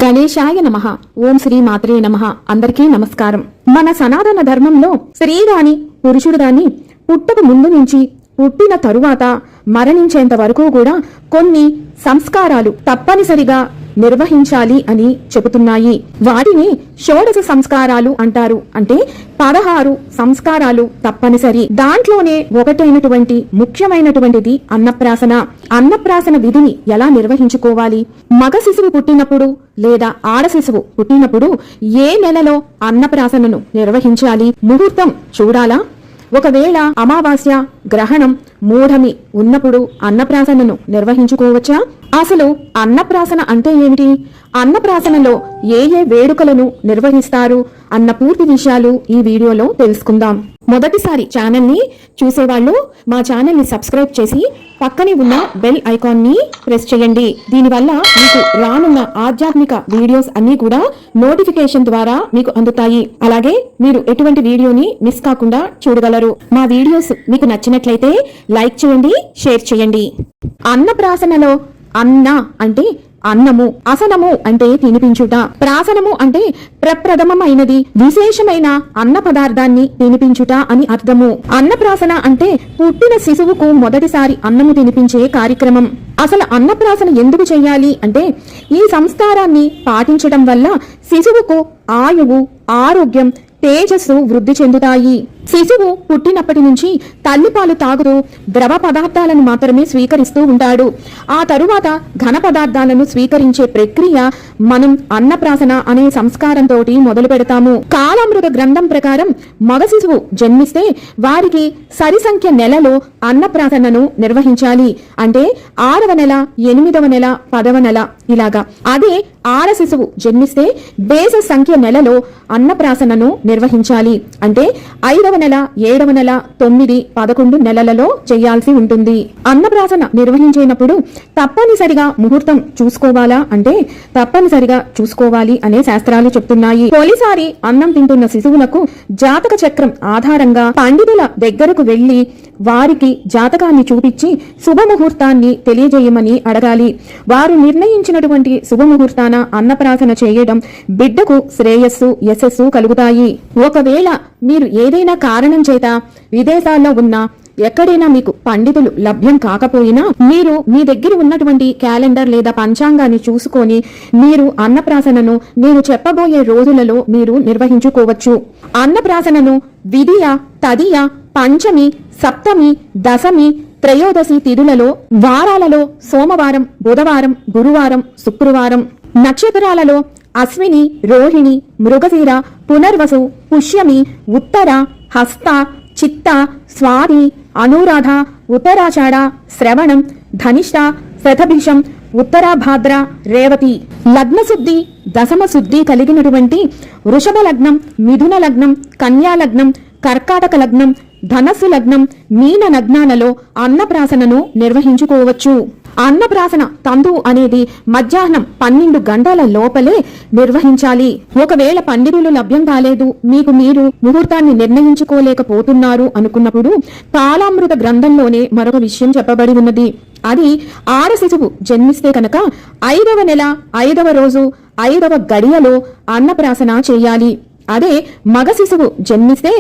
గణేశాయ నమః. ఓం శ్రీ మాత్రే నమః. అందరికీ నమస్కారం. మన సనాతన ధర్మంలో స్త్రీ గాని పురుషుడు గాని పుట్టక ముందు నుంచి పుట్టిన తరువాత మరణించేంత వరకు కూడా కొన్ని సంస్కారాలు తప్పనిసరిగా నిర్వహించాలి అని చెబుతున్నాయి. వాటిని షోడశ సంస్కారాలు అంటారు. అంటే 16 సంస్కారాలు తప్పనిసరి. దాంట్లోనే ఒకటైనటువంటి ముఖ్యమైనటువంటిది అన్నప్రాసన. అన్నప్రాసన విధిని ఎలా నిర్వహించుకోవాలి? మగ శిశువు పుట్టినప్పుడు లేదా ఆడ శిశువు పుట్టినప్పుడు ఏ నెలలో అన్నప్రాసనను నిర్వహించాలి? ముహూర్తం చూడాలా? ఒకవేళ అమావాస్య, గ్రహణం, మూఢమి ఉన్నప్పుడు అన్నప్రాసనను నిర్వహించుకోవచ్చా? అసలు అన్నప్రాసన అంటే ఏమిటి? అన్నప్రాసనలో ఏ వేడుకలను నిర్వహిస్తారు అన్న పూర్తి విషయాలు ఈ వీడియోలో తెలుసుకుందాం. మొదటిసారి ఛానల్ ని చూసేవాళ్ళు మా ఛానల్ ని సబ్స్క్రైబ్ చేసి పక్కనే ఉన్న బెల్ ఐకాన్ ని ప్రెస్ చేయండి. దీనివల్ల మీకు రానున్న ఆధ్యాత్మిక వీడియోస్ అన్ని కూడా నోటిఫికేషన్ ద్వారా మీకు అందుతాయి. అలాగే మీరు ఎటువంటి వీడియోని మిస్ కాకుండా చూడగలరు. మా వీడియోస్ మీకు నచ్చినట్లయితే లైక్ చేయండి, షేర్ చేయండి. అన్నప్రాసనలో అన్న అంటే అన్నము, అసనము అంటే తినిపించుట, ప్రాసనము అంటే ప్రప్రథమమైనది విశేషమైన అన్న పదార్థాన్ని తినిపించుట అని అర్థము. అన్నప్రాసన అంటే పుట్టిన శిశువుకు మొదటిసారి అన్నము తినిపించే కార్యక్రమం. అసలు అన్నప్రాసన ఎందుకు చేయాలి అంటే ఈ సంస్కారాన్ని పాటించడం వల్ల శిశువుకు ఆయువు, ఆరోగ్యం, తేజస్సు వృద్ధి చెందుతాయి. శిశువు పుట్టినప్పటి నుంచి తల్లిపాలు తాగుతూ ద్రవ పదార్థాలను మాత్రమే స్వీకరిస్తూ ఉంటాడు. ఆ తరువాత ఘన పదార్థాలను స్వీకరించే ప్రక్రియ మనం అన్నప్రాసన అనే సంస్కారంతో మొదలు పెడతాము. కాలామృత గ్రంథం ప్రకారం మగ శిశువు జన్మిస్తే వారికి సరి సంఖ్య నెలలో అన్నప్రాసనను నిర్వహించాలి. అంటే 6వ నెల, 8వ నెల, 10వ నెల ఇలాగా. అదే ఆడ శిశువు జన్మిస్తే బేస సంఖ్య నెలలో అన్నప్రాసనను నిర్వహించాలి. అంటే 5వ నెల, 7వ నెల, 9, 11 నెలలలో చేయాల్సి ఉంటుంది. అన్నప్రాసన నిర్వహించేటప్పుడు తప్పనిసరిగా ముహూర్తం చూసుకోవాలా అంటే తప్పనిసరిగా చూసుకోవాలి అనే శాస్త్రాలు చెప్తున్నాయి. తొలిసారి అన్నం తింటున్న శిశువులకు జాతక చక్రం ఆధారంగా పండితుల దగ్గరకు వెళ్లి వారికి జాతకాన్ని చూపించి శుభముహూర్తాన్ని తెలియజేయమని అడగాలి. వారు నిర్ణయించినటువంటి శుభముహూర్తాన అన్నప్రాసన చేయడం బిడ్డకు శ్రేయస్సు, యశస్సు కలుగుతాయి. ఒకవేళ మీరు ఏదైనా కారణం చేత విదేశాల్లో ఉన్నా, ఎక్కడైనా మీకు పండితులు లభ్యం కాకపోయినా మీరు మీ దగ్గర ఉన్నటువంటి క్యాలెండర్ లేదా పంచాంగాన్ని చూసుకొని మీరు అన్నప్రాసనను నేను చెప్పబోయే రోజులలో మీరు నిర్వహించుకోవచ్చు. అన్నప్రాసనను విధియ, తదియ, పంచమి, సప్తమి, దశమి, త్రయోదశి తిథులలో, వారాలలో సోమవారం, బుధవారం, గురువారం, శుక్రవారం, నక్షత్రాలలో అశ్విని, రోహిణి, మృగశిర, పునర్వసు, పుష్యమి, ఉత్తర, హస్త, చిత్త, స్వాతి, అనురాధ, ఉత్తరాషాఢ, శ్రవణం, ధనిష్ట, శతభిషం, ఉత్తరాభాద్ర, రేవతి. లగ్న శుద్ధి, దశమ శుద్ధి కలిగినటువంటి వృషభ లగ్నం, మిథున లగ్నం, కన్యా లగ్నం, కర్కాటక లగ్నం, ధనస్సు లగ్నం, మీన లగ్నాలలో అన్నప్రాసనను నిర్వహించుకోవచ్చు. అన్నప్రాసన తంతువు అనేది మధ్యాహ్నం 12 గంటల లోపలే నిర్వహించాలి. ఒకవేళ పండితులు లభ్యం కాలేదు, మీకు మీరు ముహూర్తాన్ని నిర్ణయించుకోలేకపోతున్నారు అనుకున్నప్పుడు కాలామృత గ్రంథంలోనే మరొక విషయం చెప్పబడి ఉన్నది. అది ఆడ శిశువు జన్మిస్తే కనుక 5వ నెల, 5వ రోజు, 5వ గడియలో అన్నప్రాసన చేయాలి. అదే మగ శిశువు జన్మిస్తే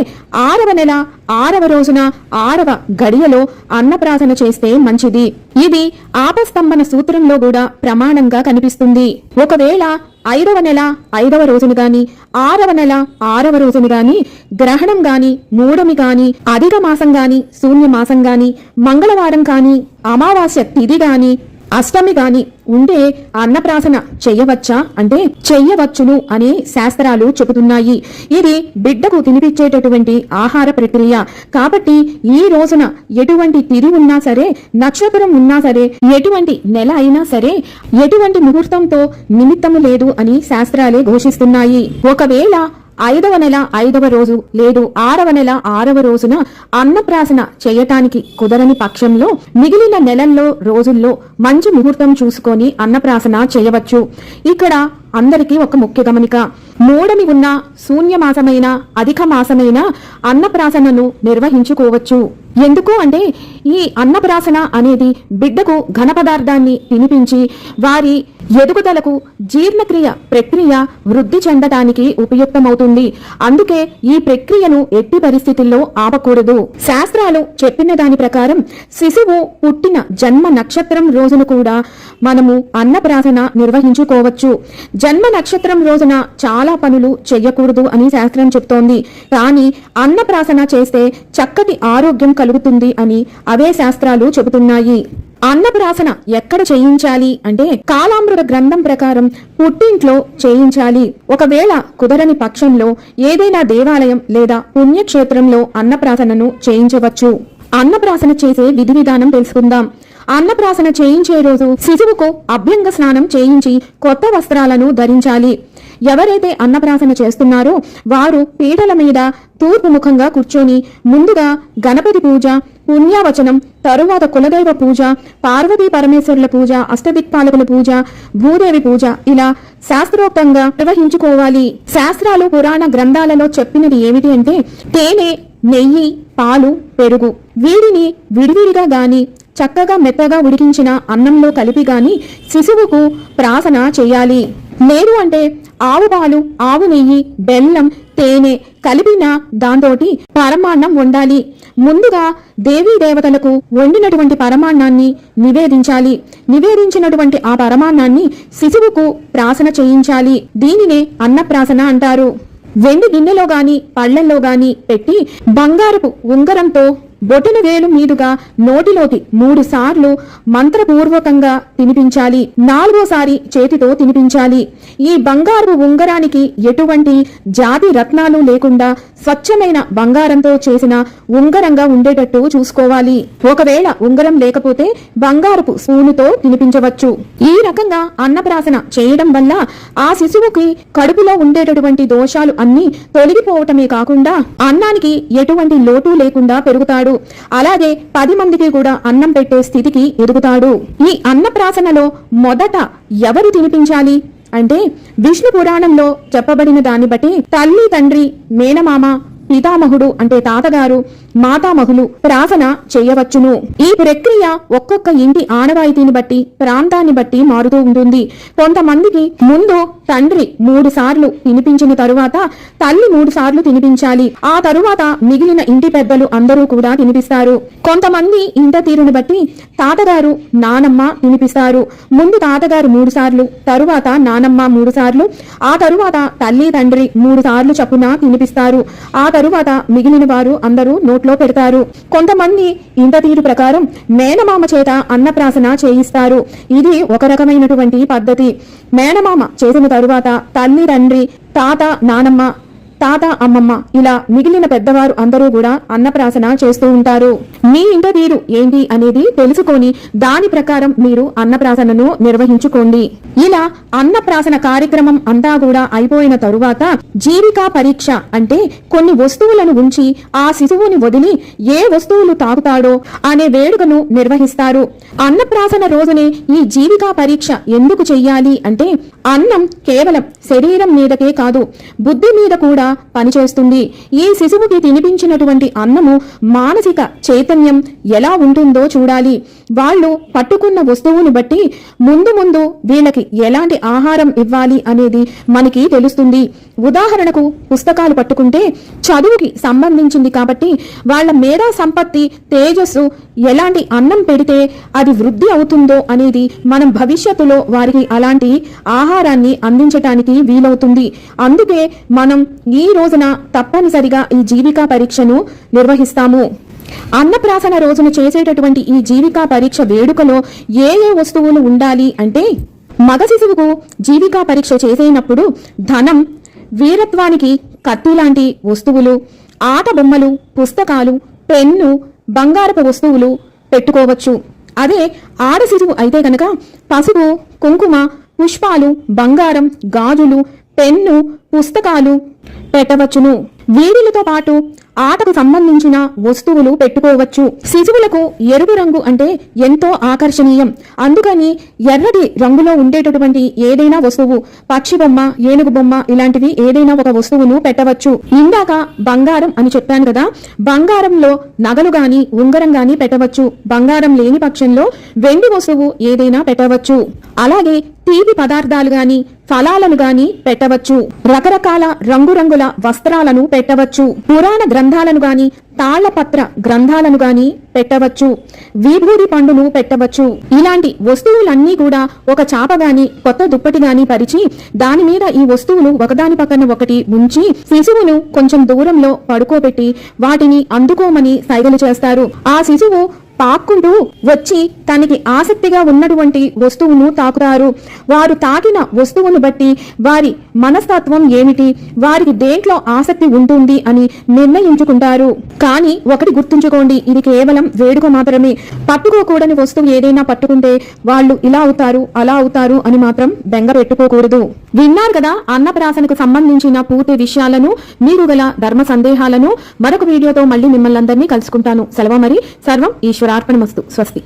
6వ నెల, 6వ రోజున, 6వ గడియలో అన్నప్రాసన చేస్తే మంచిది. ఇది ఆపస్తంభన సూత్రంలో కూడా ప్రమాణంగా కనిపిస్తుంది. ఒకవేళ 5వ నెల, 5వ రోజును గాని, 6వ నెల, 6వ రోజును గాని, గ్రహణం గాని, మూఢమి గాని, అధిక మాసం గాని, శూన్య మాసం గాని, మంగళవారం కాని, అమావాస్య తిథి గాని, అష్టమి గాని ఉంటే అన్నప్రాసన చెయ్యవచ్చా అంటే చెయ్యవచ్చును అనే శాస్త్రాలు చెబుతున్నాయి. ఇది బిడ్డకు తినిపించేటటువంటి ఆహార ప్రక్రియ కాబట్టి ఈ రోజున ఎటువంటి తిథి ఉన్నా సరే, నక్షత్రం ఉన్నా సరే, ఎటువంటి నెల అయినా సరే, ఎటువంటి ముహూర్తంతో నిమిత్తము లేదు అని శాస్త్రాలే ఘోషిస్తున్నాయి. ఒకవేళ 5వ నెల, 5వ రోజు లేదు 6వ నెల, 6వ రోజున అన్నప్రాసన చేయటానికి కుదరని పక్షంలో మిగిలిన నెలల్లో, రోజుల్లో మంచి ముహూర్తం చూసుకొని అన్నప్రాసన చేయవచ్చు. ఇక్కడ అందరికీ ఒక ముఖ్య గమనిక, మూఢమి ఉన్న, శూన్య మాసమైన, అధిక మాసమైన అన్నప్రాసనను నిర్వహించుకోవచ్చు. ఎందుకు అంటే ఈ అన్నప్రాసన అనేది బిడ్డకు ఘన పదార్థాన్ని తినిపించి వారి ఎదుగుదలకు జీర్ణక్రియ ప్రక్రియ వృద్ధి చెందటానికి ఉపయుక్తమవుతుంది. అందుకే ఈ ప్రక్రియను ఎట్టి పరిస్థితుల్లో ఆపకూడదు. శాస్త్రాలు చెప్పిన దాని ప్రకారం శిశువు పుట్టిన జన్మ నక్షత్రం రోజును కూడా మనము అన్నప్రాసన నిర్వహించుకోవచ్చు. జన్మ నక్షత్రం రోజున చాలా పనులు చెయ్యకూడదు అని శాస్త్రం చెప్తోంది. కానీ అన్నప్రాసన చేస్తే చక్కటి ఆరోగ్యం కలుగుతుంది అని అవే శాస్త్రాలు చెబుతున్నాయి. అన్నప్రాసన ఎక్కడ చేయించాలి అంటే కాలామృత గ్రంథం ప్రకారం పుట్టింట్లో చేయించాలి. ఒకవేళ కుదరని పక్షంలో ఏదైనా దేవాలయం లేదా పుణ్యక్షేత్రంలో అన్నప్రాసనను చేయించవచ్చు. అన్నప్రాసన చేసే విధి విధానం తెలుసుకుందాం. అన్నప్రాసన చేయించే రోజు శిశువుకు అభ్యంగ స్నానం చేయించి కొత్త వస్త్రాలను ధరించాలి. ఎవరైతే అన్నప్రాసన చేస్తున్నారో వారు పీటల మీద తూర్పు ముఖంగా కూర్చొని ముందుగా గణపతి పూజ, పుణ్యావచనం, తరువాత కులదైవ పూజ, పార్వతీ పరమేశ్వరుల పూజ, అష్టదిక్పాలకుల పూజ, భూదేవి పూజ ఇలా శాస్త్రోక్తంగా నిర్వహించుకోవాలి. శాస్త్రాలు పురాణ గ్రంథాలలో చెప్పినది ఏమిటి అంటే తేనె, నెయ్యి, పాలు, పెరుగు వీటిని విడివిడిగా గాని చక్కగా మెత్తగా ఉడికించిన అన్నంలో కలిపి గాని శిశువుకు ప్రాసన చేయాలి. లేదు అంటే ఆవు పాలు, ఆవు నెయ్యి, బెల్లం, తేనె కలిపిన దాంతోటి పరమాన్నం వండాలి. ముందుగా దేవీ దేవతలకు వండినటువంటి పరమాన్నాన్ని నివేదించాలి. నివేదించినటువంటి ఆ పరమాన్నాన్ని శిశువుకు ప్రాసన చేయించాలి. దీనినే అన్నప్రాసన అంటారు. వెండి గిన్నెలో గాని పళ్లల్లో గాని పెట్టి బంగారపు ఉంగరంతో బొటన వేలు మీదుగా నోటిలోకి 3 సార్లు మంత్రపూర్వకంగా తినిపించాలి. 4వసారి చేతితో తినిపించాలి. ఈ బంగారు ఉంగరానికి ఎటువంటి జాతి రత్నాలు లేకుండా స్వచ్ఛమైన బంగారంతో చేసిన ఉంగరంగా ఉండేటట్టు చూసుకోవాలి. ఒకవేళ ఉంగరం లేకపోతే బంగారపు స్పూనుతో తినిపించవచ్చు. ఈ రకంగా అన్నప్రాసన చేయడం వల్ల ఆ శిశువుకి కడుపులో ఉండేటటువంటి దోషాలు అన్ని తొలగిపోవటమే కాకుండా అన్నానికి ఎటువంటి లోటు లేకుండా పెరుగుతాడు. అలాగే 10 మందికి కూడా అన్నం పెట్టే స్థితికి ఎదుగుతాడు. ఈ అన్నప్రాసనలో మొదట ఎవరు తినిపించాలి అంటే విష్ణు పురాణంలో చెప్పబడిన దాన్ని బట్టి తల్లి, తండ్రి, మేనమామ, పితామహుడు అంటే తాతగారు, మాతామహులు ప్రాసన చేయవచ్చును. ఈ ప్రక్రియ ఒక్కొక్క ఇంటి ఆనవాయితీని బట్టి ప్రాంతాన్ని బట్టి మారుతూ ఉంటుంది. కొంతమందికి ముందు తండ్రి 3 సార్లు తినిపించిన తరువాత తల్లి 3 సార్లు తినిపించాలి. ఆ తరువాత మిగిలిన ఇంటి పెద్దలు అందరూ కూడా తినిపిస్తారు. కొంతమంది ఇంట తీరుని బట్టి తాతగారు, నానమ్మ తినిపిస్తారు. ముందు తాతగారు 3 సార్లు, తరువాత నానమ్మ 3 సార్లు, ఆ తరువాత తల్లి, తండ్రి 3 సార్లు చప్పున తినిపిస్తారు. ఆ తరువాత మిగిలిన వారు అందరూ నోట్లో పెడతారు. కొంతమంది ఇంట తీరు ప్రకారం మేనమామ చేత అన్నప్రాసన చేయిస్తారు. ఇది ఒక రకమైనటువంటి పద్ధతి. మేనమామ చేసిన తరువాత తల్లి, తండ్రి, తాత, నానమ్మ, తాత, అమ్మమ్మ ఇలా మిగిలిన పెద్దవారు అందరూ కూడా అన్నప్రాసన చేస్తూ ఉంటారు. మీ ఇంట తీరు ఏంటి అనేది తెలుసుకొని దాని ప్రకారం మీరు అన్నప్రాసనను నిర్వహించుకోండి. ఇలా అన్నప్రాసన కార్యక్రమం అంతా కూడా అయిపోయిన తరువాత జీవికా పరీక్ష అంటే కొన్ని వస్తువులను ఉంచి ఆ శిశువుని వదిలి ఏ వస్తువులు తాకుతాడో అనే వేడుకను నిర్వహిస్తారు. అన్నప్రాసన రోజునే ఈ జీవికా పరీక్ష ఎందుకు చెయ్యాలి అంటే అన్నం కేవలం శరీరం మీదకే కాదు బుద్ధి మీద కూడా పనిచేస్తుంది. ఈ శిశువుకి తినిపించినటువంటి అన్నము మానసిక చైతన్యం ఎలా ఉంటుందో చూడాలి. వాళ్ళు పట్టుకున్న వస్తువుని బట్టి ముందు ముందు వీళ్ళకి ఎలాంటి ఆహారం ఇవ్వాలి అనేది మనకి తెలుస్తుంది. ఉదాహరణకు పుస్తకాలు పట్టుకుంటే చదువుకి సంబంధించింది కాబట్టి వాళ్ళ మేధా సంపత్తి, తేజస్సు ఎలాంటి అన్నం పెడితే అది వృద్ధి అవుతుందో అనేది మనం భవిష్యత్తులో వారికి అలాంటి ఆహారాన్ని అందించటానికి వీలవుతుంది. అందుకే మనం ఈ రోజున తప్పనిసరిగా ఈ జీవికా పరీక్షను నిర్వహిస్తాము. అన్నప్రాసన రోజున చేసేటటువంటి ఈ జీవికా పరీక్ష వేడుకలో ఏ వస్తువులు ఉండాలి అంటే మగ శిశువుకు జీవికా పరీక్ష చేసేటప్పుడు ధనం, వీరత్వానికి కత్తి లాంటి వస్తువులు, ఆట బొమ్మలు, పుస్తకాలు, పెన్ను, బంగారపు వస్తువులు పెట్టుకోవచ్చు. అదే ఆడ శిశువు అయితే కనుక పసుపు, కుంకుమ, పుష్పాలు, బంగారం, గాజులు, పెన్ను, పుస్తకాలు పెట్టవచ్చును. వీటితో పాటు ఆటకు సంబంధించిన వస్తువులు పెట్టుకోవచ్చు. శిశువులకు ఎరుపు రంగు అంటే ఎంతో ఆకర్షణీయం. అందుకని ఎర్రటి రంగులో ఉండేటటువంటి ఏదైనా వస్తువు, పక్షి బొమ్మ, ఏనుగు బొమ్మ ఇలాంటివి ఏదైనా ఒక వస్తువును పెట్టవచ్చు. ఇందాక బంగారం అని చెప్పాను కదా, బంగారంలో నగలు గాని ఉంగరం గాని పెట్టవచ్చు. బంగారం లేని పక్షంలో వెండి వస్తువు ఏదైనా పెట్టవచ్చు. అలాగే తీపి పదార్థాలు గాని ఫలాలను గాని పెట్టవచ్చు. రకరకాల రంగురంగుల వస్త్రాలను పెట్టవచ్చు. పురాణ గ్రంథాలను గాని తాళ్లపత్ర గ్రంథాలను గాని పెట్టవచ్చు. విభూది పండును పెట్టవచ్చు. ఇలాంటి వస్తువులన్నీ కూడా ఒక చాప గాని కొత్త దుప్పటి గాని పరిచి దాని మీద ఈ వస్తువులు ఒకదాని పక్కన ఒకటి ఉంచి శిశువును కొంచెం దూరంలో పడుకోబెట్టి వాటిని అందుకోమని సైగలు చేస్తారు. ఆ శిశువు పాక్కుంటూ వచ్చి తనకి ఆసక్తిగా ఉన్నటువంటి వస్తువును తాకుతారు. వారు తాకిన వస్తువును బట్టి వారి మనస్తత్వం ఏమిటి, వారికి దేంట్లో ఆసక్తి ఉంటుంది అని నిర్ణయించుకుంటారు. కానీ ఒకటి గుర్తుంచుకోండి, ఇది కేవలం వేడుక మాత్రమే. పట్టుకోకూడని వస్తువు ఏదైనా పట్టుకుంటే వాళ్ళు ఇలా అవుతారు అలా అవుతారు అని మాత్రం బెంగ పెట్టుకోకూడదు. విన్నారు కదా అన్నప్రాసనకు సంబంధించిన పూర్తి విషయాలను, మీకు గల ధర్మ సందేహాలను. మరొక వీడియోతో మళ్ళీ మిమ్మల్ని అందరినీ కలుసుకుంటాను. సెలవు మరి. సర్వం ఈశ్వరార్పణమస్తు. స్వస్తి.